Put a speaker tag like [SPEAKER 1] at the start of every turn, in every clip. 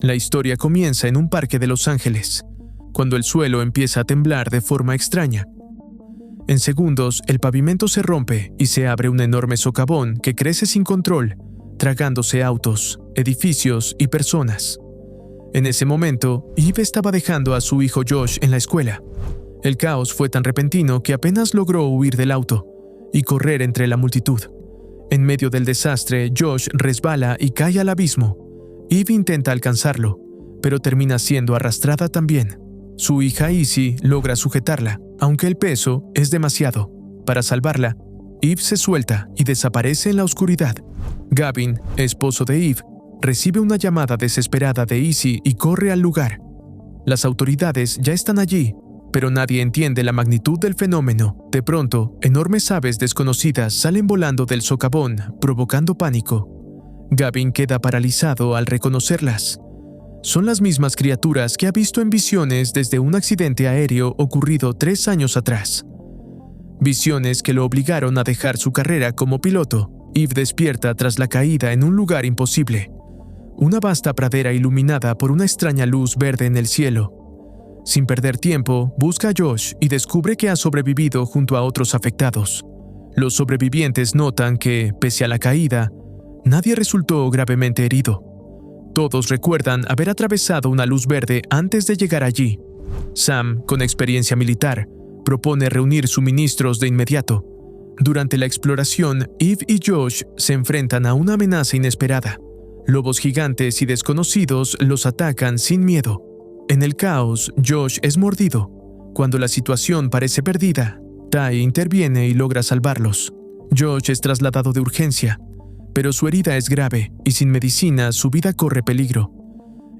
[SPEAKER 1] La historia comienza en un parque de Los Ángeles, cuando el suelo empieza a temblar de forma extraña. En segundos, el pavimento se rompe y se abre un enorme socavón que crece sin control, tragándose autos, edificios y personas. En ese momento, Eve estaba dejando a su hijo Josh en la escuela. El caos fue tan repentino que apenas logró huir del auto y correr entre la multitud. En medio del desastre, Josh resbala y cae al abismo. Eve intenta alcanzarlo, pero termina siendo arrastrada también. Su hija Izzy logra sujetarla, aunque el peso es demasiado. Para salvarla, Eve se suelta y desaparece en la oscuridad. Gavin, esposo de Eve, recibe una llamada desesperada de Izzy y corre al lugar. Las autoridades ya están allí, pero nadie entiende la magnitud del fenómeno. De pronto, enormes aves desconocidas salen volando del socavón, provocando pánico. Gavin queda paralizado al reconocerlas. Son las mismas criaturas que ha visto en visiones desde un accidente aéreo ocurrido 3 años atrás. Visiones que lo obligaron a dejar su carrera como piloto. Eve despierta tras la caída en un lugar imposible. Una vasta pradera iluminada por una extraña luz verde en el cielo. Sin perder tiempo, busca a Josh y descubre que ha sobrevivido junto a otros afectados. Los sobrevivientes notan que, pese a la caída, nadie resultó gravemente herido. Todos recuerdan haber atravesado una luz verde antes de llegar allí. Sam, con experiencia militar, propone reunir suministros de inmediato. Durante la exploración, Eve y Josh se enfrentan a una amenaza inesperada. Lobos gigantes y desconocidos los atacan sin miedo. En el caos, Josh es mordido. Cuando la situación parece perdida, Ty interviene y logra salvarlos. Josh es trasladado de urgencia, pero su herida es grave y sin medicina su vida corre peligro.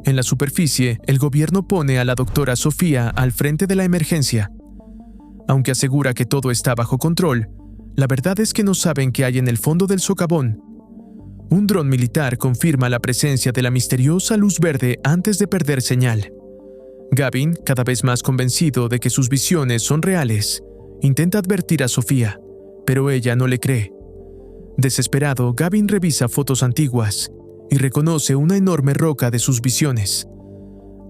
[SPEAKER 1] En la superficie, el gobierno pone a la doctora Sofía al frente de la emergencia. Aunque asegura que todo está bajo control, la verdad es que no saben qué hay en el fondo del socavón. Un dron militar confirma la presencia de la misteriosa luz verde antes de perder señal. Gavin, cada vez más convencido de que sus visiones son reales, intenta advertir a Sofía, pero ella no le cree. Desesperado, Gavin revisa fotos antiguas y reconoce una enorme roca de sus visiones.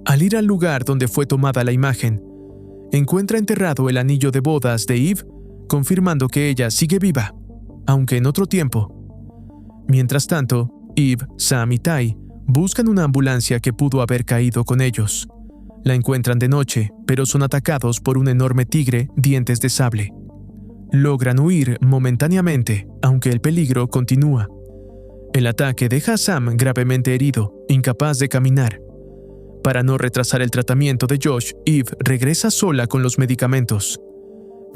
[SPEAKER 1] Al ir al lugar donde fue tomada la imagen, encuentra enterrado el anillo de bodas de Eve, confirmando que ella sigue viva, aunque en otro tiempo. Mientras tanto, Eve, Sam y Ty buscan una ambulancia que pudo haber caído con ellos. La encuentran de noche, pero son atacados por un enorme tigre dientes de sable. Logran huir momentáneamente, aunque el peligro continúa. El ataque deja a Sam gravemente herido, incapaz de caminar. Para no retrasar el tratamiento de Josh, Eve regresa sola con los medicamentos.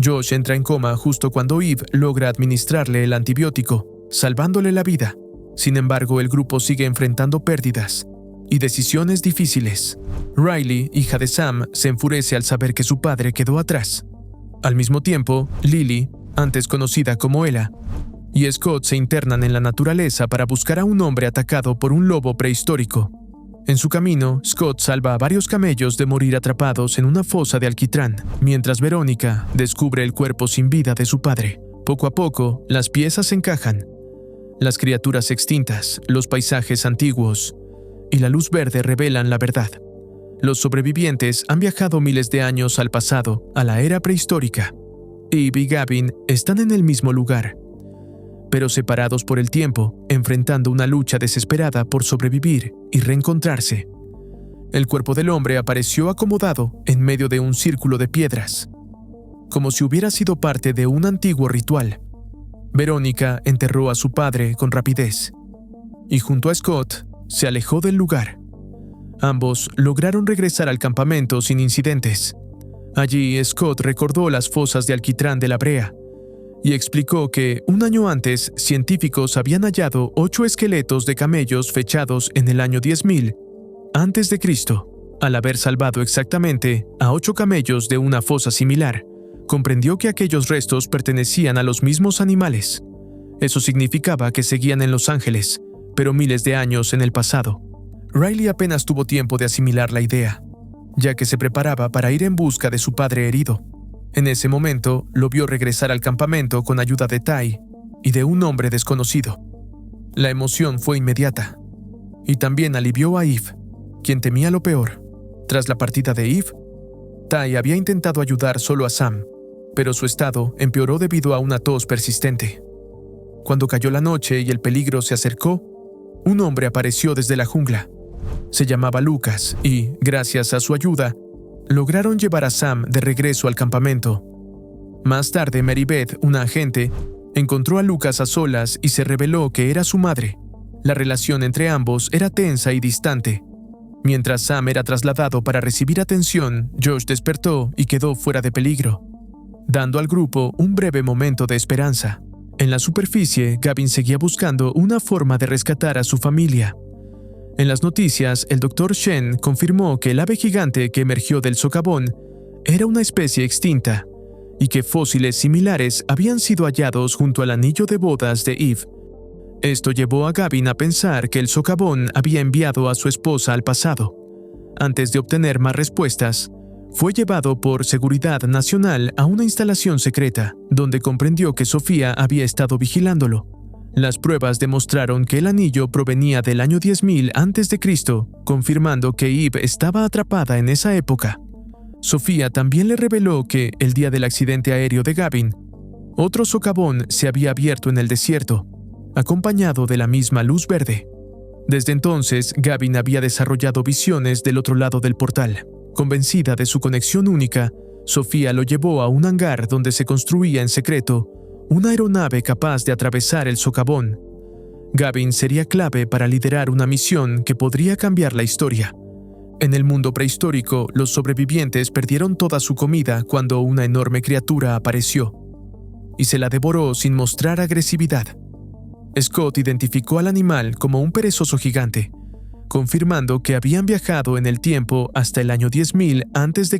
[SPEAKER 1] Josh entra en coma justo cuando Eve logra administrarle el antibiótico, salvándole la vida. Sin embargo, el grupo sigue enfrentando pérdidas y decisiones difíciles. Riley, hija de Sam, se enfurece al saber que su padre quedó atrás. Al mismo tiempo, Lily, antes conocida como Ella, y Scott se internan en la naturaleza para buscar a un hombre atacado por un lobo prehistórico. En su camino, Scott salva a varios camellos de morir atrapados en una fosa de alquitrán, mientras Verónica descubre el cuerpo sin vida de su padre. Poco a poco, las piezas se encajan. Las criaturas extintas, los paisajes antiguos y la luz verde revelan la verdad. Los sobrevivientes han viajado miles de años al pasado, a la era prehistórica. Eve y Gavin están en el mismo lugar, pero separados por el tiempo, enfrentando una lucha desesperada por sobrevivir y reencontrarse. El cuerpo del hombre apareció acomodado en medio de un círculo de piedras, como si hubiera sido parte de un antiguo ritual. Verónica enterró a su padre con rapidez, y junto a Scott, se alejó del lugar. Ambos lograron regresar al campamento sin incidentes. Allí, Scott recordó las fosas de alquitrán de la brea y explicó que, un año antes, científicos habían hallado 8 esqueletos de camellos fechados en el año 10.000 a.C. Al haber salvado exactamente a 8 camellos de una fosa similar, comprendió que aquellos restos pertenecían a los mismos animales. Eso significaba que seguían en Los Ángeles, pero miles de años en el pasado. Riley apenas tuvo tiempo de asimilar la idea, ya que se preparaba para ir en busca de su padre herido. En ese momento, lo vio regresar al campamento con ayuda de Ty y de un hombre desconocido. La emoción fue inmediata, y también alivió a Eve. quien temía lo peor. Tras la partida de Eve, Ty había intentado ayudar solo a Sam, pero su estado empeoró debido a una tos persistente. Cuando cayó la noche y el peligro se acercó, un hombre apareció desde la jungla. Se llamaba Lucas y, gracias a su ayuda, lograron llevar a Sam de regreso al campamento. Más tarde, Mary Beth, una agente, encontró a Lucas a solas y se reveló que era su madre. La relación entre ambos era tensa y distante. Mientras Sam era trasladado para recibir atención, Josh despertó y quedó fuera de peligro, dando al grupo un breve momento de esperanza. En la superficie, Gavin seguía buscando una forma de rescatar a su familia. En las noticias, el Dr. Shen confirmó que el ave gigante que emergió del socavón era una especie extinta y que fósiles similares habían sido hallados junto al anillo de bodas de Eve. Esto llevó a Gavin a pensar que el socavón había enviado a su esposa al pasado. Antes de obtener más respuestas, fue llevado por Seguridad Nacional a una instalación secreta, donde comprendió que Sofía había estado vigilándolo. Las pruebas demostraron que el anillo provenía del año 10.000 a.C., confirmando que Eve estaba atrapada en esa época. Sofía también le reveló que, el día del accidente aéreo de Gavin, otro socavón se había abierto en el desierto, acompañado de la misma luz verde. Desde entonces, Gavin había desarrollado visiones del otro lado del portal. Convencida de su conexión única, Sofía lo llevó a un hangar donde se construía en secreto una aeronave capaz de atravesar el socavón. Gavin sería clave para liderar una misión que podría cambiar la historia. En el mundo prehistórico, los sobrevivientes perdieron toda su comida cuando una enorme criatura apareció, y se la devoró sin mostrar agresividad. Scott identificó al animal como un perezoso gigante, confirmando que habían viajado en el tiempo hasta el año 10.000 a.C.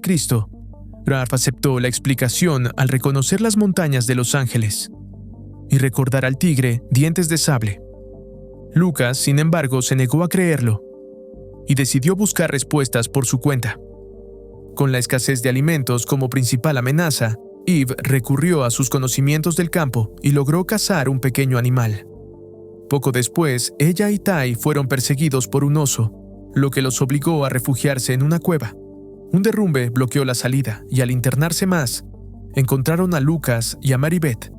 [SPEAKER 1] Ralph aceptó la explicación al reconocer las montañas de Los Ángeles y recordar al tigre Dientes de Sable. Lucas, sin embargo, se negó a creerlo y decidió buscar respuestas por su cuenta. Con la escasez de alimentos como principal amenaza, Eve recurrió a sus conocimientos del campo y logró cazar un pequeño animal. Poco después, ella y Ty fueron perseguidos por un oso, lo que los obligó a refugiarse en una cueva. Un derrumbe bloqueó la salida y al internarse más, encontraron a Lucas y a Mary Beth.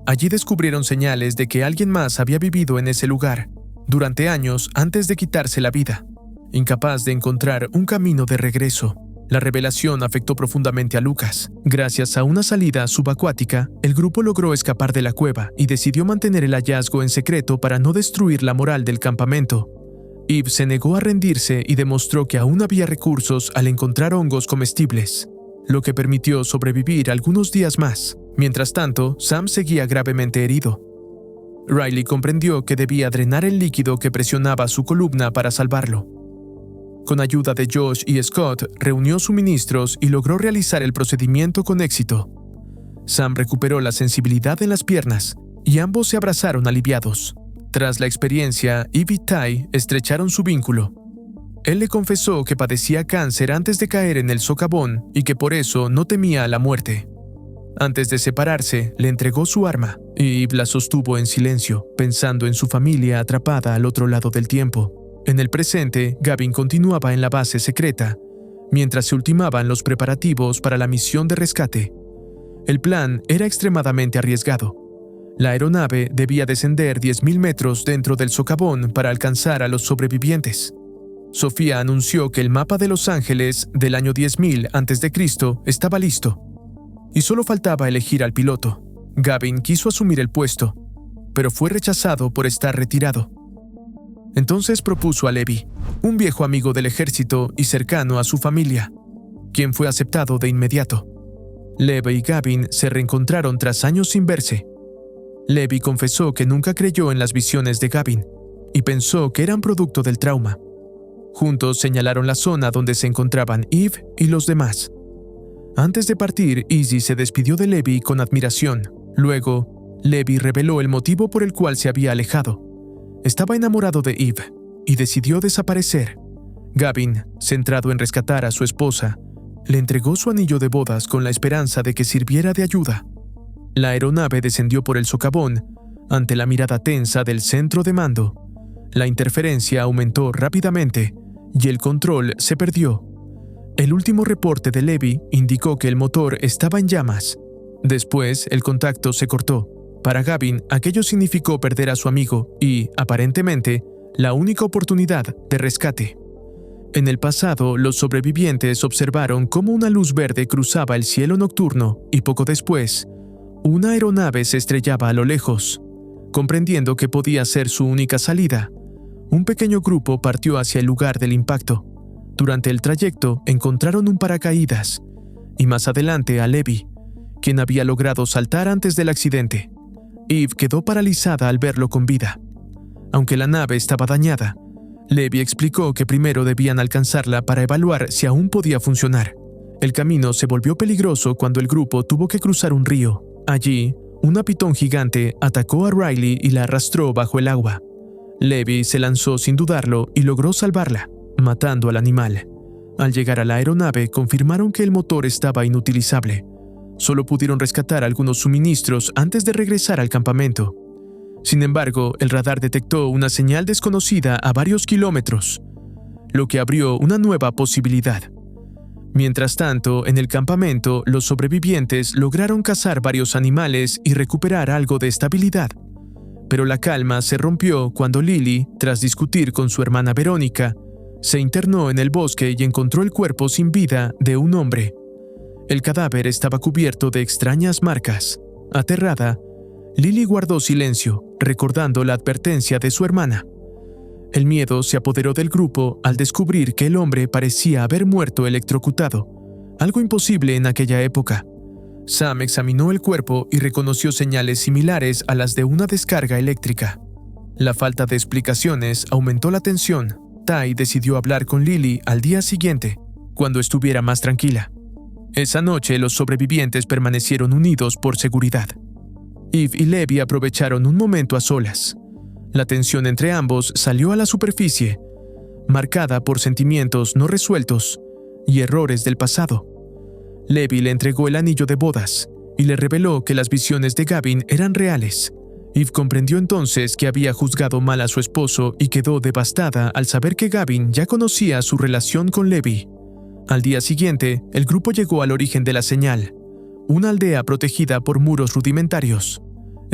[SPEAKER 1] Allí descubrieron señales de que alguien más había vivido en ese lugar durante años antes de quitarse la vida, incapaz de encontrar un camino de regreso. La revelación afectó profundamente a Lucas. Gracias a una salida subacuática, el grupo logró escapar de la cueva y decidió mantener el hallazgo en secreto para no destruir la moral del campamento. Eve se negó a rendirse y demostró que aún había recursos al encontrar hongos comestibles, lo que permitió sobrevivir algunos días más. Mientras tanto, Sam seguía gravemente herido. Riley comprendió que debía drenar el líquido que presionaba su columna para salvarlo. Con ayuda de Josh y Scott, reunió suministros y logró realizar el procedimiento con éxito. Sam recuperó la sensibilidad en las piernas y ambos se abrazaron aliviados. Tras la experiencia, Eve y Ty estrecharon su vínculo. Él le confesó que padecía cáncer antes de caer en el socavón y que por eso no temía a la muerte. Antes de separarse, le entregó su arma y Eve la sostuvo en silencio, pensando en su familia atrapada al otro lado del tiempo. En el presente, Gavin continuaba en la base secreta, mientras se ultimaban los preparativos para la misión de rescate. El plan era extremadamente arriesgado. La aeronave debía descender 10.000 metros dentro del socavón para alcanzar a los sobrevivientes. Sofía anunció que el mapa de Los Ángeles del año 10.000 a.C. estaba listo, y solo faltaba elegir al piloto. Gavin quiso asumir el puesto, pero fue rechazado por estar retirado. Entonces propuso a Levi, un viejo amigo del ejército y cercano a su familia, quien fue aceptado de inmediato. Levi y Gavin se reencontraron tras años sin verse. Levi confesó que nunca creyó en las visiones de Gavin y pensó que eran producto del trauma. Juntos señalaron la zona donde se encontraban Eve y los demás. Antes de partir, Izzy se despidió de Levi con admiración. Luego, Levi reveló el motivo por el cual se había alejado. Estaba enamorado de Eve y decidió desaparecer. Gavin, centrado en rescatar a su esposa, le entregó su anillo de bodas con la esperanza de que sirviera de ayuda. La aeronave descendió por el socavón ante la mirada tensa del centro de mando. La interferencia aumentó rápidamente y el control se perdió. El último reporte de Levy indicó que el motor estaba en llamas. Después, el contacto se cortó. Para Gavin, aquello significó perder a su amigo y, aparentemente, la única oportunidad de rescate. En el pasado, los sobrevivientes observaron cómo una luz verde cruzaba el cielo nocturno y poco después, una aeronave se estrellaba a lo lejos. Comprendiendo que podía ser su única salida, un pequeño grupo partió hacia el lugar del impacto. Durante el trayecto encontraron un paracaídas y más adelante a Levy, quien había logrado saltar antes del accidente. Eve quedó paralizada al verlo con vida. Aunque la nave estaba dañada, Levy explicó que primero debían alcanzarla para evaluar si aún podía funcionar. El camino se volvió peligroso cuando el grupo tuvo que cruzar un río. Allí, una pitón gigante atacó a Riley y la arrastró bajo el agua. Levy se lanzó sin dudarlo y logró salvarla, matando al animal. Al llegar a la aeronave, confirmaron que el motor estaba inutilizable. Solo pudieron rescatar algunos suministros antes de regresar al campamento. Sin embargo, el radar detectó una señal desconocida a varios kilómetros, lo que abrió una nueva posibilidad. Mientras tanto, en el campamento, los sobrevivientes lograron cazar varios animales y recuperar algo de estabilidad. Pero la calma se rompió cuando Lily, tras discutir con su hermana Verónica, se internó en el bosque y encontró el cuerpo sin vida de un hombre. El cadáver estaba cubierto de extrañas marcas. Aterrada, Lily guardó silencio, recordando la advertencia de su hermana. El miedo se apoderó del grupo al descubrir que el hombre parecía haber muerto electrocutado, algo imposible en aquella época. Sam examinó el cuerpo y reconoció señales similares a las de una descarga eléctrica. La falta de explicaciones aumentó la tensión. Ty decidió hablar con Lily al día siguiente, cuando estuviera más tranquila. Esa noche los sobrevivientes permanecieron unidos por seguridad. Eve y Levy aprovecharon un momento a solas. La tensión entre ambos salió a la superficie, marcada por sentimientos no resueltos y errores del pasado. Levy le entregó el anillo de bodas y le reveló que las visiones de Gavin eran reales. Eve comprendió entonces que había juzgado mal a su esposo y quedó devastada al saber que Gavin ya conocía su relación con Levy. Al día siguiente, el grupo llegó al origen de la señal, una aldea protegida por muros rudimentarios.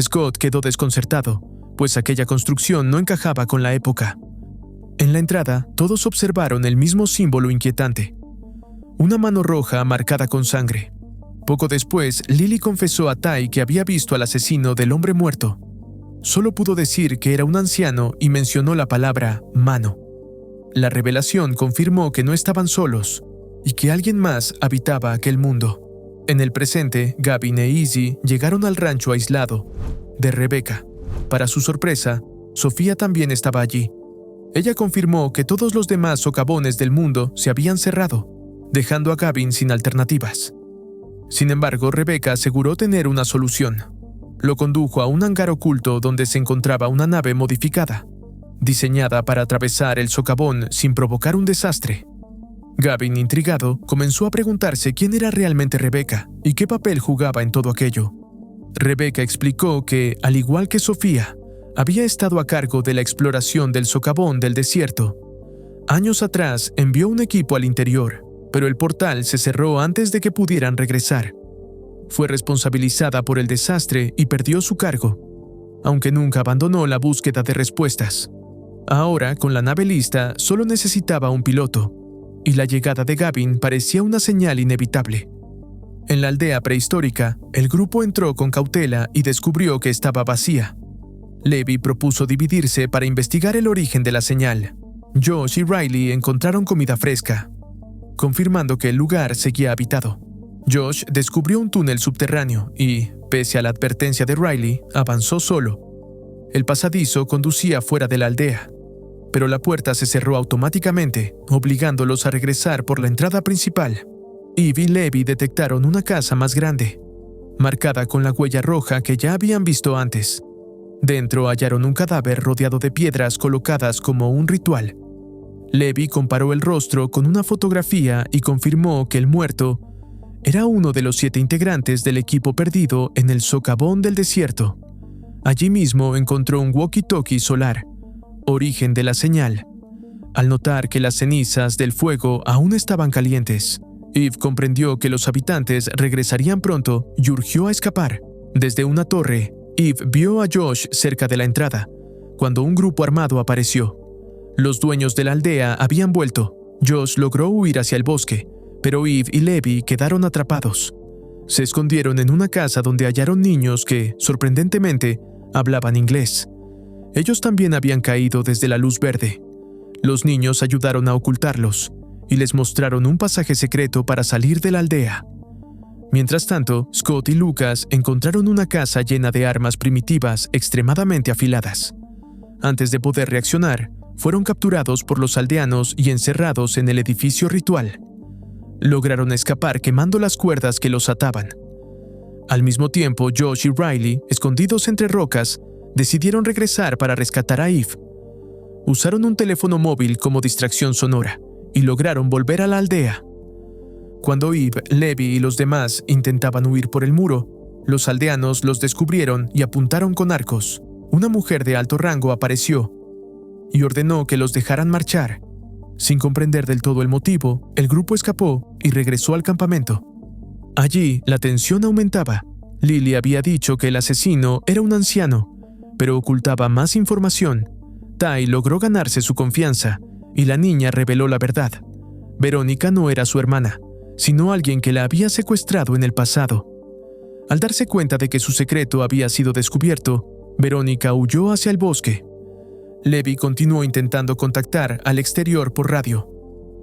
[SPEAKER 1] Scott quedó desconcertado, pues aquella construcción no encajaba con la época. En la entrada, todos observaron el mismo símbolo inquietante: una mano roja marcada con sangre. Poco después, Lily confesó a Ty que había visto al asesino del hombre muerto. Solo pudo decir que era un anciano y mencionó la palabra mano. La revelación confirmó que no estaban solos y que alguien más habitaba aquel mundo. En el presente, Gavin e Izzy llegaron al rancho aislado de Rebecca. Para su sorpresa, Sofía también estaba allí. Ella confirmó que todos los demás socavones del mundo se habían cerrado, dejando a Gavin sin alternativas. Sin embargo, Rebecca aseguró tener una solución. Lo condujo a un hangar oculto donde se encontraba una nave modificada, diseñada para atravesar el socavón sin provocar un desastre. Gavin, intrigado, comenzó a preguntarse quién era realmente Rebecca y qué papel jugaba en todo aquello. Rebecca explicó que, al igual que Sofía, había estado a cargo de la exploración del socavón del desierto. Años atrás envió un equipo al interior, pero el portal se cerró antes de que pudieran regresar. Fue responsabilizada por el desastre y perdió su cargo, aunque nunca abandonó la búsqueda de respuestas. Ahora, con la nave lista, solo necesitaba un piloto, y la llegada de Gavin parecía una señal inevitable. En la aldea prehistórica, el grupo entró con cautela y descubrió que estaba vacía. Levy propuso dividirse para investigar el origen de la señal. Josh y Riley encontraron comida fresca, confirmando que el lugar seguía habitado. Josh descubrió un túnel subterráneo y, pese a la advertencia de Riley, avanzó solo. El pasadizo conducía fuera de la aldea, pero la puerta se cerró automáticamente, obligándolos a regresar por la entrada principal. Eve y Levy detectaron una casa más grande, marcada con la huella roja que ya habían visto antes. Dentro hallaron un cadáver rodeado de piedras colocadas como un ritual. Levy comparó el rostro con una fotografía y confirmó que el muerto era uno de los 7 integrantes del equipo perdido en el socavón del desierto. Allí mismo encontró un walkie-talkie solar, origen de la señal. al notar que las cenizas del fuego aún estaban calientes. Eve comprendió que los habitantes regresarían pronto y urgió a escapar. Desde una torre, Eve vio a Josh cerca de la entrada, cuando un grupo armado apareció. Los dueños de la aldea habían vuelto. Josh logró huir hacia el bosque, pero Eve y Levi quedaron atrapados. Se escondieron en una casa donde hallaron niños que, sorprendentemente, hablaban inglés. Ellos también habían caído desde la luz verde. Los niños ayudaron a ocultarlos y les mostraron un pasaje secreto para salir de la aldea. Mientras tanto, Scott y Lucas encontraron una casa llena de armas primitivas extremadamente afiladas. Antes de poder reaccionar, fueron capturados por los aldeanos y encerrados en el edificio ritual. Lograron escapar quemando las cuerdas que los ataban. Al mismo tiempo, Josh y Riley, escondidos entre rocas, decidieron regresar para rescatar a Eve. Usaron un teléfono móvil como distracción sonora y lograron volver a la aldea. Cuando Eve, Levi y los demás intentaban huir por el muro, los aldeanos los descubrieron y apuntaron con arcos. Una mujer de alto rango apareció y ordenó que los dejaran marchar. Sin comprender del todo el motivo, el grupo escapó y regresó al campamento. Allí, la tensión aumentaba. Lily había dicho que el asesino era un anciano, pero ocultaba más información. Ty logró ganarse su confianza y la niña reveló la verdad. Verónica no era su hermana, sino alguien que la había secuestrado en el pasado. Al darse cuenta de que su secreto había sido descubierto, Verónica huyó hacia el bosque. Levi continuó intentando contactar al exterior por radio.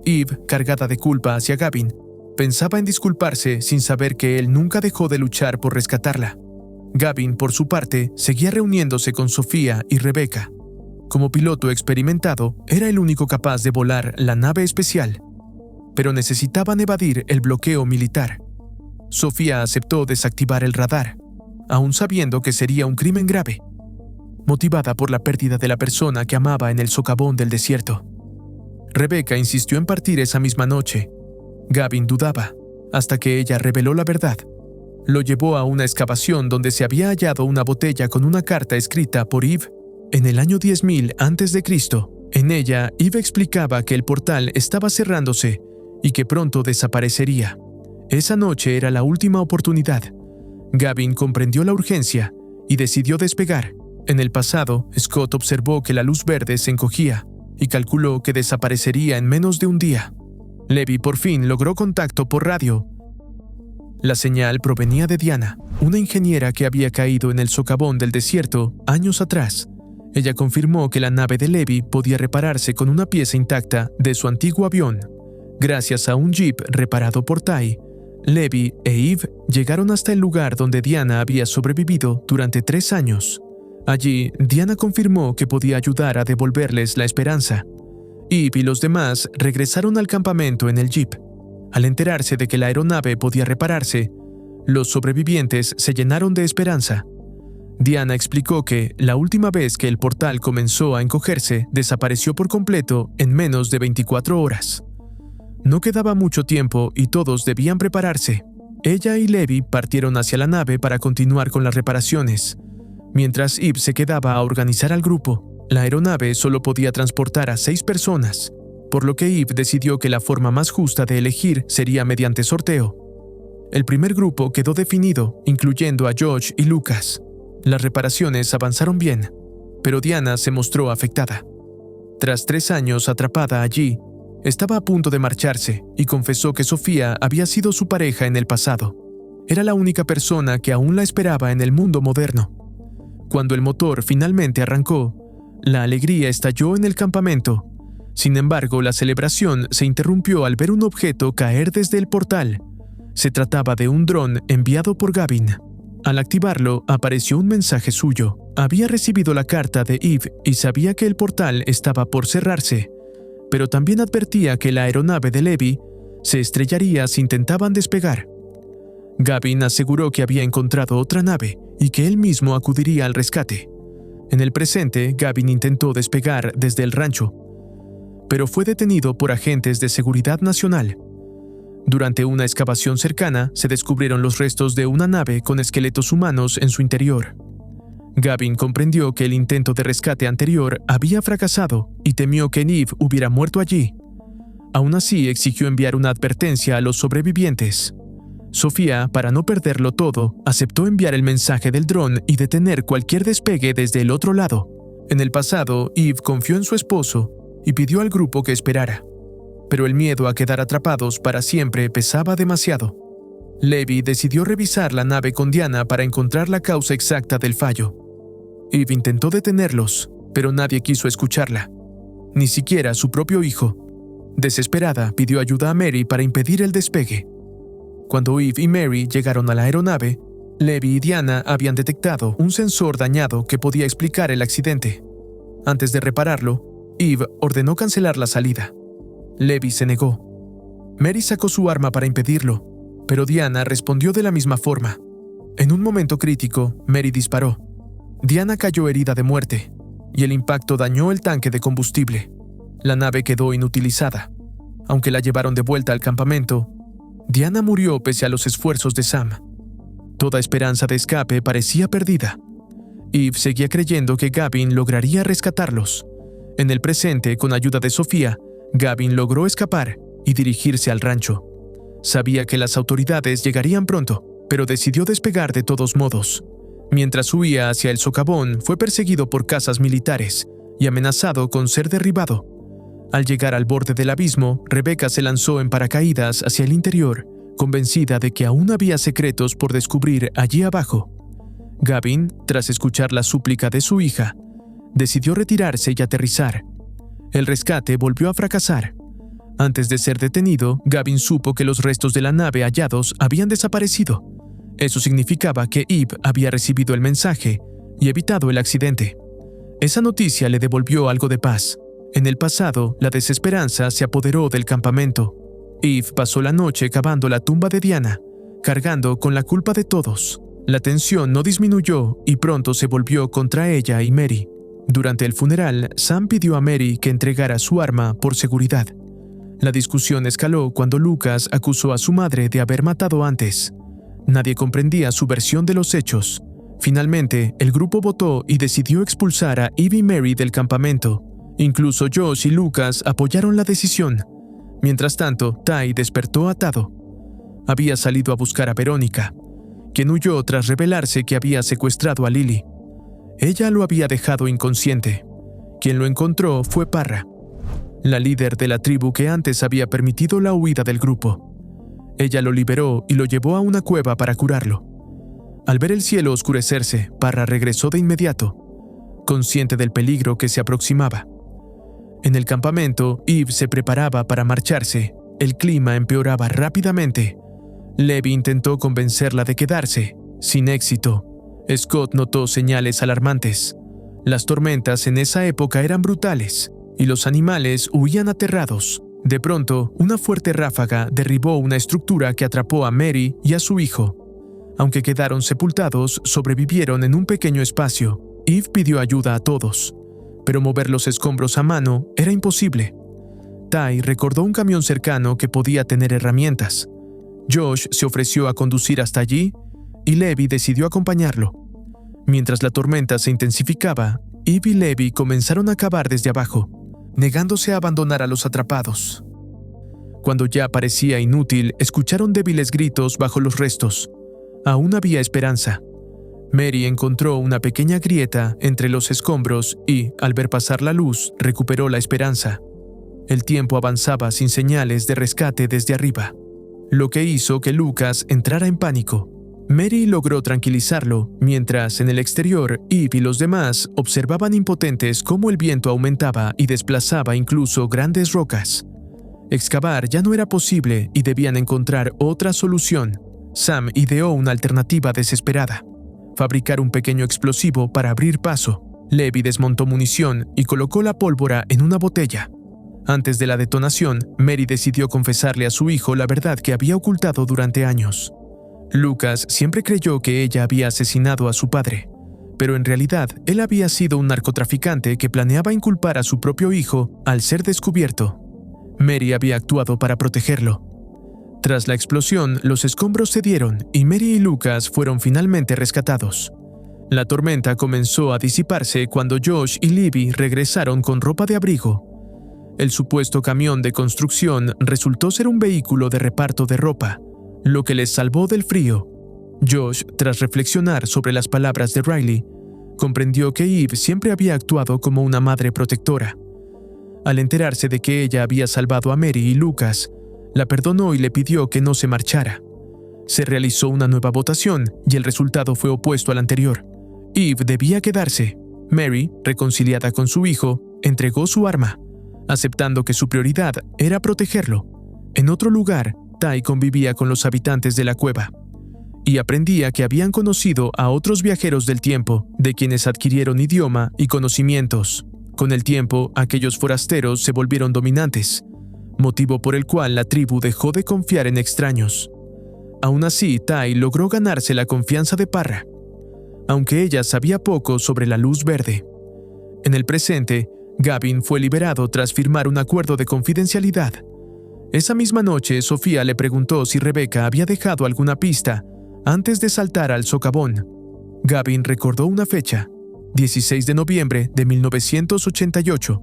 [SPEAKER 1] Eve, cargada de culpa hacia Gavin, pensaba en disculparse sin saber que él nunca dejó de luchar por rescatarla. Gavin, por su parte, seguía reuniéndose con Sofía y Rebecca. Como piloto experimentado, era el único capaz de volar la nave especial, pero necesitaban evadir el bloqueo militar. Sofía aceptó desactivar el radar, aun sabiendo que sería un crimen grave, motivada por la pérdida de la persona que amaba en el socavón del desierto. Rebecca insistió en partir esa misma noche. Gavin dudaba, hasta que ella reveló la verdad. Lo llevó a una excavación donde se había hallado una botella con una carta escrita por Eve en el año 10.000 a.C. En ella, Eve explicaba que el portal estaba cerrándose y que pronto desaparecería. Esa noche era la última oportunidad. Gavin comprendió la urgencia y decidió despegar. En el pasado, Scott observó que la luz verde se encogía y calculó que desaparecería en menos de un día. Levi por fin logró contacto por radio. La señal provenía de Diana, una ingeniera que había caído en el socavón del desierto años atrás. Ella confirmó que la nave de Levi podía repararse con una pieza intacta de su antiguo avión. Gracias a un jeep reparado por Ty, Levi e Eve llegaron hasta el lugar donde Diana había sobrevivido durante 3 años. Allí, Diana confirmó que podía ayudar a devolverles la esperanza. Eve y los demás regresaron al campamento en el jeep. Al enterarse de que la aeronave podía repararse, los sobrevivientes se llenaron de esperanza. Diana explicó que la última vez que el portal comenzó a encogerse, desapareció por completo en menos de 24 horas. No quedaba mucho tiempo y todos debían prepararse. Ella y Levi partieron hacia la nave para continuar con las reparaciones, mientras Eve se quedaba a organizar al grupo. La aeronave solo podía transportar a 6 personas, por lo que Eve decidió que la forma más justa de elegir sería mediante sorteo. El primer grupo quedó definido, incluyendo a Josh y Lucas. Las reparaciones avanzaron bien, pero Diana se mostró afectada. Tras 3 años atrapada allí, estaba a punto de marcharse y confesó que Sofía había sido su pareja en el pasado. Era la única persona que aún la esperaba en el mundo moderno. Cuando el motor finalmente arrancó, la alegría estalló en el campamento. Sin embargo, la celebración se interrumpió al ver un objeto caer desde el portal. Se trataba de un dron enviado por Gavin. Al activarlo, apareció un mensaje suyo. Había recibido la carta de Eve y sabía que el portal estaba por cerrarse, pero también advertía que la aeronave de Levi se estrellaría si intentaban despegar. Gavin aseguró que había encontrado otra nave y que él mismo acudiría al rescate. En el presente, Gavin intentó despegar desde el rancho, pero fue detenido por agentes de seguridad nacional. Durante una excavación cercana, se descubrieron los restos de una nave con esqueletos humanos en su interior. Gavin comprendió que el intento de rescate anterior había fracasado y temió que Eve hubiera muerto allí. Aún así, exigió enviar una advertencia a los sobrevivientes. Sofía, para no perderlo todo, aceptó enviar el mensaje del dron y detener cualquier despegue desde el otro lado. En el pasado, Eve confió en su esposo y pidió al grupo que esperara. Pero el miedo a quedar atrapados para siempre pesaba demasiado. Levi decidió revisar la nave con Diana para encontrar la causa exacta del fallo. Eve intentó detenerlos, pero nadie quiso escucharla, ni siquiera su propio hijo. Desesperada, pidió ayuda a Mary para impedir el despegue. Cuando Eve y Mary llegaron a la aeronave, Levi y Diana habían detectado un sensor dañado que podía explicar el accidente. Antes de repararlo, Eve ordenó cancelar la salida. Levi se negó. Mary sacó su arma para impedirlo, pero Diana respondió de la misma forma. En un momento crítico, Mary disparó. Diana cayó herida de muerte, y el impacto dañó el tanque de combustible. La nave quedó inutilizada. Aunque la llevaron de vuelta al campamento, Diana murió pese a los esfuerzos de Sam. Toda esperanza de escape parecía perdida. Eve seguía creyendo que Gavin lograría rescatarlos. En el presente, con ayuda de Sofía, Gavin logró escapar y dirigirse al rancho. Sabía que las autoridades llegarían pronto, pero decidió despegar de todos modos. Mientras huía hacia el socavón, fue perseguido por cazas militares y amenazado con ser derribado. Al llegar al borde del abismo, Rebecca se lanzó en paracaídas hacia el interior, convencida de que aún había secretos por descubrir allí abajo. Gavin, tras escuchar la súplica de su hija, decidió retirarse y aterrizar. El rescate volvió a fracasar. Antes de ser detenido, Gavin supo que los restos de la nave hallados habían desaparecido. Eso significaba que Eve había recibido el mensaje y evitado el accidente. Esa noticia le devolvió algo de paz. En el pasado, la desesperanza se apoderó del campamento. Eve pasó la noche cavando la tumba de Diana, cargando con la culpa de todos. La tensión no disminuyó y pronto se volvió contra ella y Mary. Durante el funeral, Sam pidió a Mary que entregara su arma por seguridad. La discusión escaló cuando Lucas acusó a su madre de haber matado antes. Nadie comprendía su versión de los hechos. Finalmente, el grupo votó y decidió expulsar a Eve y Mary del campamento. Incluso Josh y Lucas apoyaron la decisión. Mientras tanto, Ty despertó atado. Había salido a buscar a Verónica, quien huyó tras revelarse que había secuestrado a Lily. Ella lo había dejado inconsciente. Quien lo encontró fue Parra, la líder de la tribu que antes había permitido la huida del grupo. Ella lo liberó y lo llevó a una cueva para curarlo. Al ver el cielo oscurecerse, Parra regresó de inmediato, consciente del peligro que se aproximaba. En el campamento, Eve se preparaba para marcharse. El clima empeoraba rápidamente. Levi intentó convencerla de quedarse, sin éxito. Scott notó señales alarmantes. Las tormentas en esa época eran brutales, y los animales huían aterrados. De pronto, una fuerte ráfaga derribó una estructura que atrapó a Mary y a su hijo. Aunque quedaron sepultados, sobrevivieron en un pequeño espacio. Eve pidió ayuda a todos, pero mover los escombros a mano era imposible. Ty recordó un camión cercano que podía tener herramientas. Josh se ofreció a conducir hasta allí y Levi decidió acompañarlo. Mientras la tormenta se intensificaba, Eve y Levi comenzaron a cavar desde abajo, negándose a abandonar a los atrapados. Cuando ya parecía inútil, escucharon débiles gritos bajo los restos. Aún había esperanza. Mary encontró una pequeña grieta entre los escombros y, al ver pasar la luz, recuperó la esperanza. El tiempo avanzaba sin señales de rescate desde arriba, lo que hizo que Lucas entrara en pánico. Mary logró tranquilizarlo, mientras en el exterior Eve y los demás observaban impotentes cómo el viento aumentaba y desplazaba incluso grandes rocas. Excavar ya no era posible y debían encontrar otra solución. Sam ideó una alternativa desesperada: fabricar un pequeño explosivo para abrir paso. Levi desmontó munición y colocó la pólvora en una botella. Antes de la detonación, Mary decidió confesarle a su hijo la verdad que había ocultado durante años. Lucas siempre creyó que ella había asesinado a su padre, pero en realidad él había sido un narcotraficante que planeaba inculpar a su propio hijo al ser descubierto. Mary había actuado para protegerlo. Tras la explosión, los escombros cedieron y Mary y Lucas fueron finalmente rescatados. La tormenta comenzó a disiparse cuando Josh y Libby regresaron con ropa de abrigo. El supuesto camión de construcción resultó ser un vehículo de reparto de ropa, lo que les salvó del frío. Josh, tras reflexionar sobre las palabras de Riley, comprendió que Eve siempre había actuado como una madre protectora. Al enterarse de que ella había salvado a Mary y Lucas, la perdonó y le pidió que no se marchara. Se realizó una nueva votación y el resultado fue opuesto al anterior. Eve debía quedarse. Mary, reconciliada con su hijo, entregó su arma, aceptando que su prioridad era protegerlo. En otro lugar, Ty convivía con los habitantes de la cueva y aprendía que habían conocido a otros viajeros del tiempo, de quienes adquirieron idioma y conocimientos. Con el tiempo, aquellos forasteros se volvieron dominantes, motivo por el cual la tribu dejó de confiar en extraños. Aún así, Ty logró ganarse la confianza de Parra, aunque ella sabía poco sobre la luz verde. En el presente, Gavin fue liberado tras firmar un acuerdo de confidencialidad. Esa misma noche, Sofía le preguntó si Rebecca había dejado alguna pista antes de saltar al socavón. Gavin recordó una fecha, 16 de noviembre de 1988,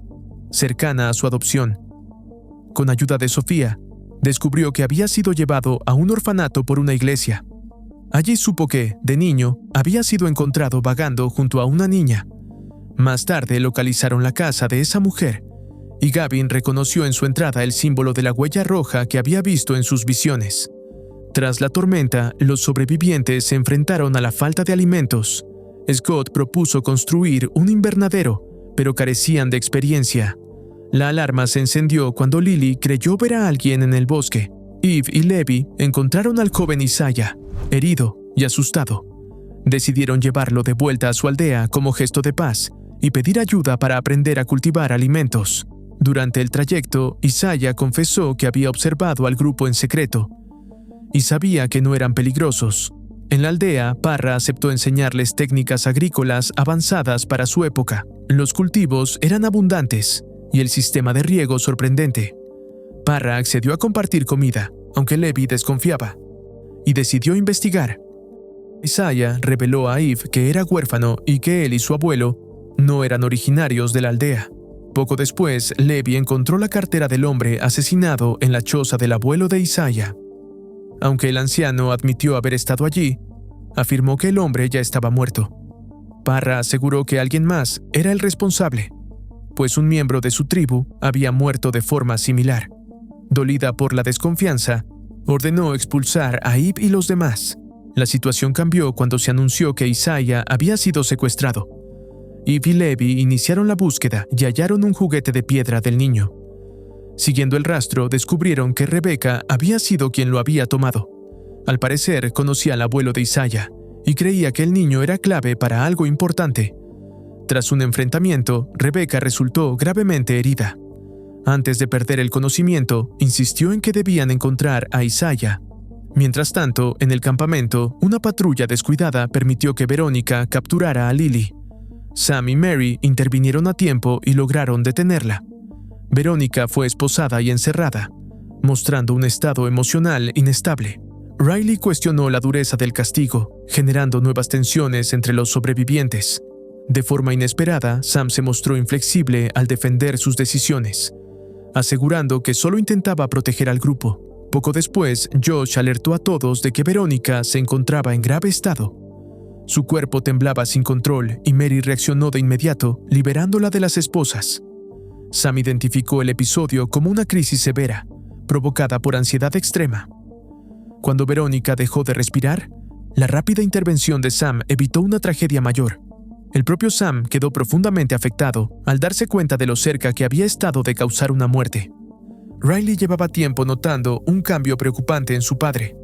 [SPEAKER 1] cercana a su adopción. Con ayuda de Sofía, descubrió que había sido llevado a un orfanato por una iglesia. Allí supo que, de niño, había sido encontrado vagando junto a una niña. Más tarde localizaron la casa de esa mujer, y Gavin reconoció en su entrada el símbolo de la huella roja que había visto en sus visiones. Tras la tormenta, los sobrevivientes se enfrentaron a la falta de alimentos. Scott propuso construir un invernadero, pero carecían de experiencia. La alarma se encendió cuando Lily creyó ver a alguien en el bosque. Eve y Levi encontraron al joven Isaiah, herido y asustado. Decidieron llevarlo de vuelta a su aldea como gesto de paz y pedir ayuda para aprender a cultivar alimentos. Durante el trayecto, Isaiah confesó que había observado al grupo en secreto y sabía que no eran peligrosos. En la aldea, Parra aceptó enseñarles técnicas agrícolas avanzadas para su época. Los cultivos eran abundantes y el sistema de riego sorprendente. Parra accedió a compartir comida, aunque Levi desconfiaba, y decidió investigar. Isaiah reveló a Eve que era huérfano y que él y su abuelo no eran originarios de la aldea. Poco después, Levi encontró la cartera del hombre asesinado en la choza del abuelo de Isaiah. Aunque el anciano admitió haber estado allí, afirmó que el hombre ya estaba muerto. Parra aseguró que alguien más era el responsable, pues un miembro de su tribu había muerto de forma similar. Dolida por la desconfianza, ordenó expulsar a Eve y los demás. La situación cambió cuando se anunció que Isaiah había sido secuestrado. Eve y Levi iniciaron la búsqueda y hallaron un juguete de piedra del niño. Siguiendo el rastro, descubrieron que Rebecca había sido quien lo había tomado. Al parecer, conocía al abuelo de Isaiah y creía que el niño era clave para algo importante. Tras un enfrentamiento, Rebecca resultó gravemente herida. Antes de perder el conocimiento, insistió en que debían encontrar a Isaiah. Mientras tanto, en el campamento, una patrulla descuidada permitió que Verónica capturara a Lily. Sam y Mary intervinieron a tiempo y lograron detenerla. Verónica fue esposada y encerrada, mostrando un estado emocional inestable. Riley cuestionó la dureza del castigo, generando nuevas tensiones entre los sobrevivientes. De forma inesperada, Sam se mostró inflexible al defender sus decisiones, asegurando que solo intentaba proteger al grupo. Poco después, Josh alertó a todos de que Verónica se encontraba en grave estado. Su cuerpo temblaba sin control y Mary reaccionó de inmediato, liberándola de las esposas. Sam identificó el episodio como una crisis severa, provocada por ansiedad extrema. Cuando Verónica dejó de respirar, la rápida intervención de Sam evitó una tragedia mayor. El propio Sam quedó profundamente afectado al darse cuenta de lo cerca que había estado de causar una muerte. Riley llevaba tiempo notando un cambio preocupante en su padre.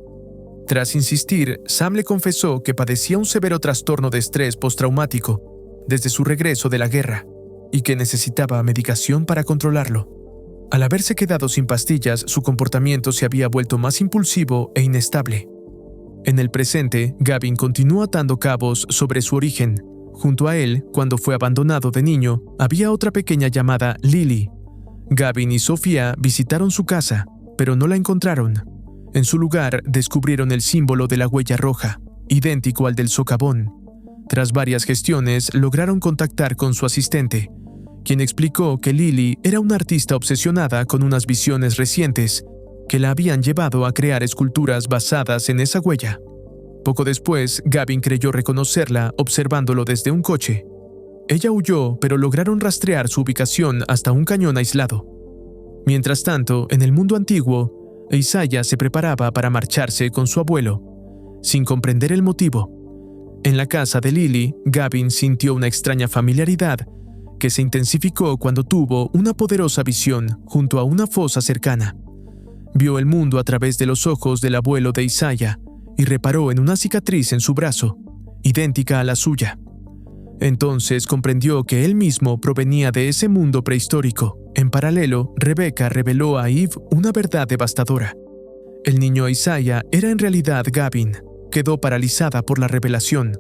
[SPEAKER 1] Tras insistir, Sam le confesó que padecía un severo trastorno de estrés postraumático desde su regreso de la guerra y que necesitaba medicación para controlarlo. Al haberse quedado sin pastillas, su comportamiento se había vuelto más impulsivo e inestable. En el presente, Gavin continuó atando cabos sobre su origen. Junto a él, cuando fue abandonado de niño, había otra pequeña llamada Lily. Gavin y Sofía visitaron su casa, pero no la encontraron. En su lugar, descubrieron el símbolo de la huella roja, idéntico al del socavón. Tras varias gestiones, lograron contactar con su asistente, quien explicó que Lily era una artista obsesionada con unas visiones recientes que la habían llevado a crear esculturas basadas en esa huella. Poco después, Gavin creyó reconocerla observándolo desde un coche. Ella huyó, pero lograron rastrear su ubicación hasta un cañón aislado. Mientras tanto, en el mundo antiguo, Isaiah se preparaba para marcharse con su abuelo, sin comprender el motivo. En la casa de Lily, Gavin sintió una extraña familiaridad que se intensificó cuando tuvo una poderosa visión junto a una fosa cercana. Vio el mundo a través de los ojos del abuelo de Isaiah y reparó en una cicatriz en su brazo, idéntica a la suya. Entonces comprendió que él mismo provenía de ese mundo prehistórico. En paralelo, Rebecca reveló a Eve una verdad devastadora. El niño Isaiah era en realidad Gavin. Quedó paralizada por la revelación.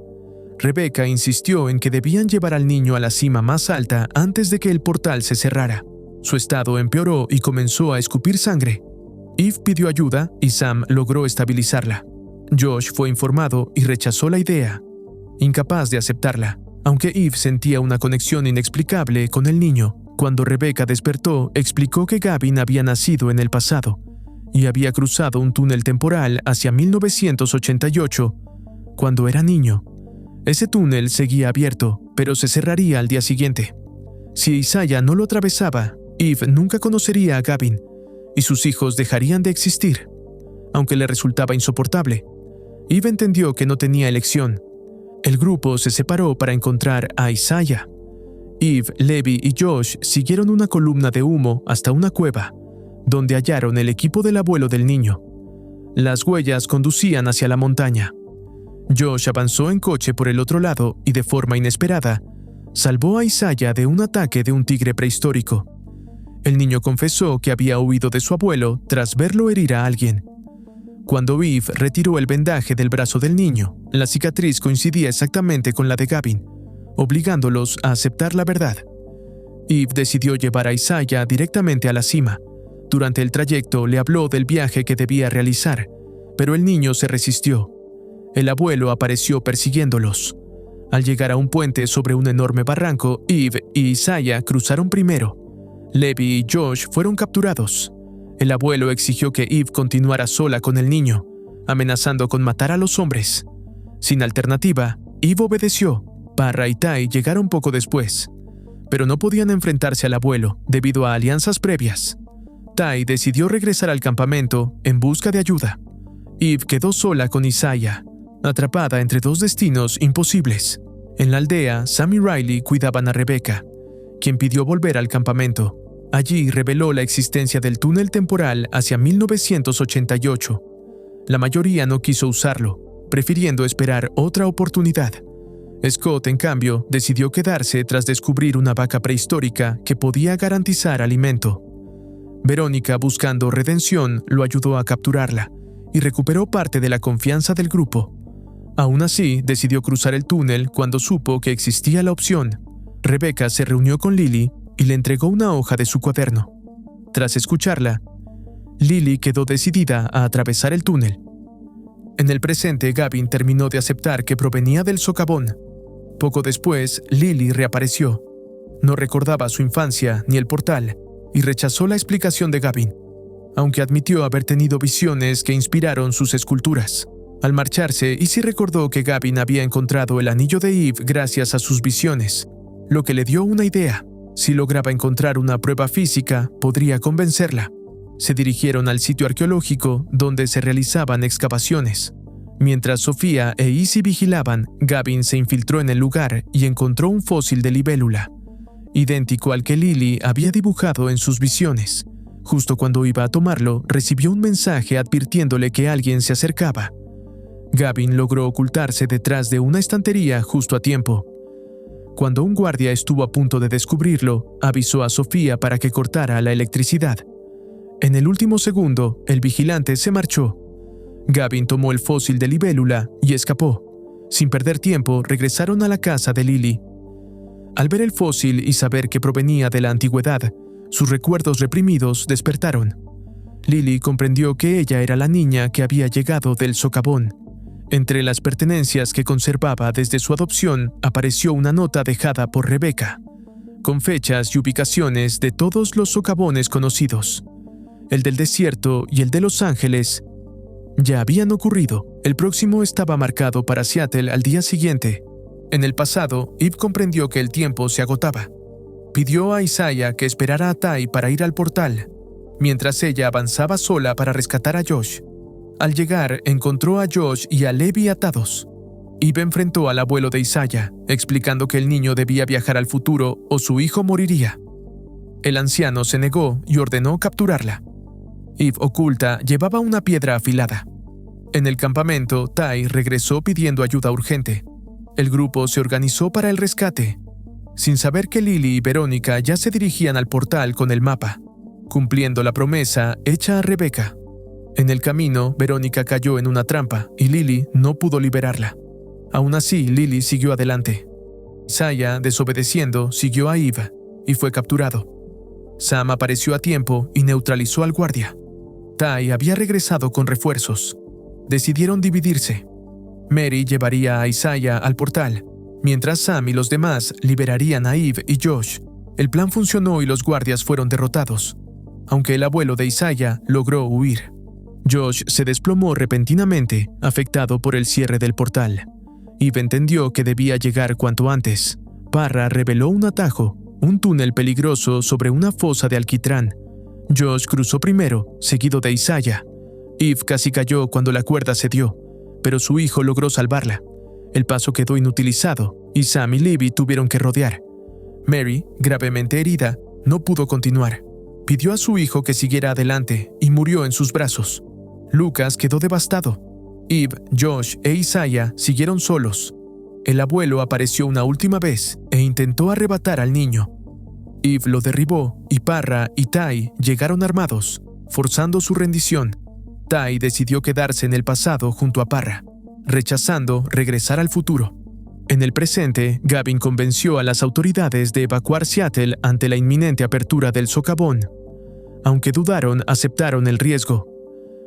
[SPEAKER 1] Rebecca insistió en que debían llevar al niño a la cima más alta antes de que el portal se cerrara. Su estado empeoró y comenzó a escupir sangre. Eve pidió ayuda y Sam logró estabilizarla. Josh fue informado y rechazó la idea, incapaz de aceptarla, aunque Eve sentía una conexión inexplicable con el niño. Cuando Rebecca despertó, explicó que Gavin había nacido en el pasado y había cruzado un túnel temporal hacia 1988, cuando era niño. Ese túnel seguía abierto, pero se cerraría al día siguiente. Si Isaiah no lo atravesaba, Eve nunca conocería a Gavin y sus hijos dejarían de existir. Aunque le resultaba insoportable, Eve entendió que no tenía elección. El grupo se separó para encontrar a Isaiah. Eve, Levi y Josh siguieron una columna de humo hasta una cueva, donde hallaron el equipo del abuelo del niño. Las huellas conducían hacia la montaña. Josh avanzó en coche por el otro lado y de forma inesperada, salvó a Isaiah de un ataque de un tigre prehistórico. El niño confesó que había huido de su abuelo tras verlo herir a alguien. Cuando Eve retiró el vendaje del brazo del niño, la cicatriz coincidía exactamente con la de Gavin, obligándolos a aceptar la verdad. Eve decidió llevar a Isaiah directamente a la cima. Durante el trayecto le habló del viaje que debía realizar, pero el niño se resistió. El abuelo apareció persiguiéndolos. Al llegar a un puente sobre un enorme barranco, Eve y Isaiah cruzaron primero. Levi y Josh fueron capturados. El abuelo exigió que Eve continuara sola con el niño, amenazando con matar a los hombres. Sin alternativa, Eve obedeció. Parra y Ty llegaron poco después, pero no podían enfrentarse al abuelo debido a alianzas previas. Ty decidió regresar al campamento en busca de ayuda. Eve quedó sola con Isaiah, atrapada entre dos destinos imposibles. En la aldea, Sam y Riley cuidaban a Rebecca, quien pidió volver al campamento. Allí reveló la existencia del túnel temporal hacia 1988. La mayoría no quiso usarlo, prefiriendo esperar otra oportunidad. Scott, en cambio, decidió quedarse tras descubrir una vaca prehistórica que podía garantizar alimento. Verónica, buscando redención, lo ayudó a capturarla y recuperó parte de la confianza del grupo. Aún así, decidió cruzar el túnel cuando supo que existía la opción. Rebecca se reunió con Lily y le entregó una hoja de su cuaderno. Tras escucharla, Lily quedó decidida a atravesar el túnel. En el presente, Gavin terminó de aceptar que provenía del socavón. Poco después, Lily reapareció. No recordaba su infancia ni el portal y rechazó la explicación de Gavin, aunque admitió haber tenido visiones que inspiraron sus esculturas. Al marcharse, Izzy recordó que Gavin había encontrado el anillo de Eve gracias a sus visiones, lo que le dio una idea. Si lograba encontrar una prueba física, podría convencerla. Se dirigieron al sitio arqueológico donde se realizaban excavaciones. Mientras Sofía e Izzy vigilaban, Gavin se infiltró en el lugar y encontró un fósil de libélula, idéntico al que Lily había dibujado en sus visiones. Justo cuando iba a tomarlo, recibió un mensaje advirtiéndole que alguien se acercaba. Gavin logró ocultarse detrás de una estantería justo a tiempo. Cuando un guardia estuvo a punto de descubrirlo, avisó a Sofía para que cortara la electricidad. En el último segundo, el vigilante se marchó. Gavin tomó el fósil de libélula y escapó. Sin perder tiempo, regresaron a la casa de Lily. Al ver el fósil y saber que provenía de la antigüedad, sus recuerdos reprimidos despertaron. Lily comprendió que ella era la niña que había llegado del socavón. Entre las pertenencias que conservaba desde su adopción apareció una nota dejada por Rebecca, con fechas y ubicaciones de todos los socavones conocidos. El del desierto y el de Los Ángeles ya habían ocurrido. El próximo estaba marcado para Seattle al día siguiente. En el pasado, Eve comprendió que el tiempo se agotaba. Pidió a Isaiah que esperara a Ty para ir al portal, mientras ella avanzaba sola para rescatar a Josh. Al llegar, encontró a Josh y a Levi atados. Eve enfrentó al abuelo de Isaiah, explicando que el niño debía viajar al futuro o su hijo moriría. El anciano se negó y ordenó capturarla. Eve, oculta, llevaba una piedra afilada. En el campamento, Ty regresó pidiendo ayuda urgente. El grupo se organizó para el rescate, sin saber que Lily y Verónica ya se dirigían al portal con el mapa, cumpliendo la promesa hecha a Rebecca. En el camino, Verónica cayó en una trampa y Lily no pudo liberarla. Aún así, Lily siguió adelante. Isaiah, desobedeciendo, siguió a Eve y fue capturado. Sam apareció a tiempo y neutralizó al guardia. Ty había regresado con refuerzos. Decidieron dividirse. Mary llevaría a Isaiah al portal, mientras Sam y los demás liberarían a Eve y Josh. El plan funcionó y los guardias fueron derrotados, aunque el abuelo de Isaiah logró huir. Josh se desplomó repentinamente, afectado por el cierre del portal. Eve entendió que debía llegar cuanto antes. Parra reveló un atajo, un túnel peligroso sobre una fosa de alquitrán. Josh cruzó primero, seguido de Isaiah. Eve casi cayó cuando la cuerda cedió, pero su hijo logró salvarla. El paso quedó inutilizado y Sam y Libby tuvieron que rodear. Mary, gravemente herida, no pudo continuar. Pidió a su hijo que siguiera adelante y murió en sus brazos. Lucas quedó devastado. Eve, Josh e Isaiah siguieron solos. El abuelo apareció una última vez e intentó arrebatar al niño. Eve lo derribó y Parra y Ty llegaron armados, forzando su rendición. Ty decidió quedarse en el pasado junto a Parra, rechazando regresar al futuro. En el presente, Gavin convenció a las autoridades de evacuar Seattle ante la inminente apertura del socavón. Aunque dudaron, aceptaron el riesgo.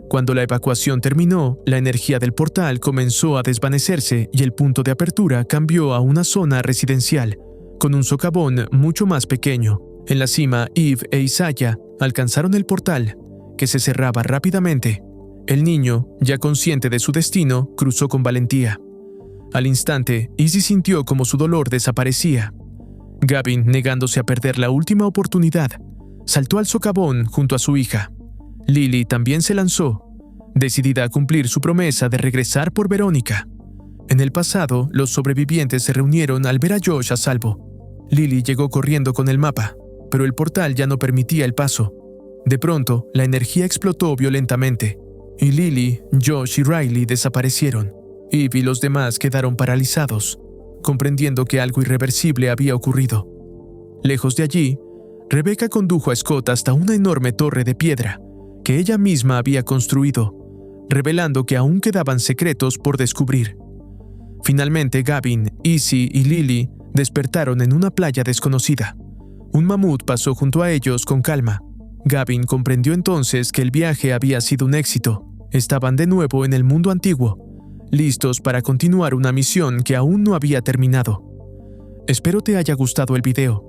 [SPEAKER 1] Cuando la evacuación terminó, la energía del portal comenzó a desvanecerse y el punto de apertura cambió a una zona residencial, con un socavón mucho más pequeño. En la cima, Eve e Isaiah alcanzaron el portal, que se cerraba rápidamente. El niño, ya consciente de su destino, cruzó con valentía. Al instante, Izzy sintió como su dolor desaparecía. Gavin, negándose a perder la última oportunidad, saltó al socavón junto a su hija. Lily también se lanzó, decidida a cumplir su promesa de regresar por Verónica. En el pasado, los sobrevivientes se reunieron al ver a Josh a salvo. Lily llegó corriendo con el mapa, pero el portal ya no permitía el paso. De pronto, la energía explotó violentamente, y Lily, Josh y Riley desaparecieron. Eve y los demás quedaron paralizados, comprendiendo que algo irreversible había ocurrido. Lejos de allí, Rebecca condujo a Scott hasta una enorme torre de piedra que ella misma había construido, revelando que aún quedaban secretos por descubrir. Finalmente, Gavin, Izzy y Lily despertaron en una playa desconocida. Un mamut pasó junto a ellos con calma. Gavin comprendió entonces que el viaje había sido un éxito. Estaban de nuevo en el mundo antiguo, listos para continuar una misión que aún no había terminado. Espero te haya gustado el video.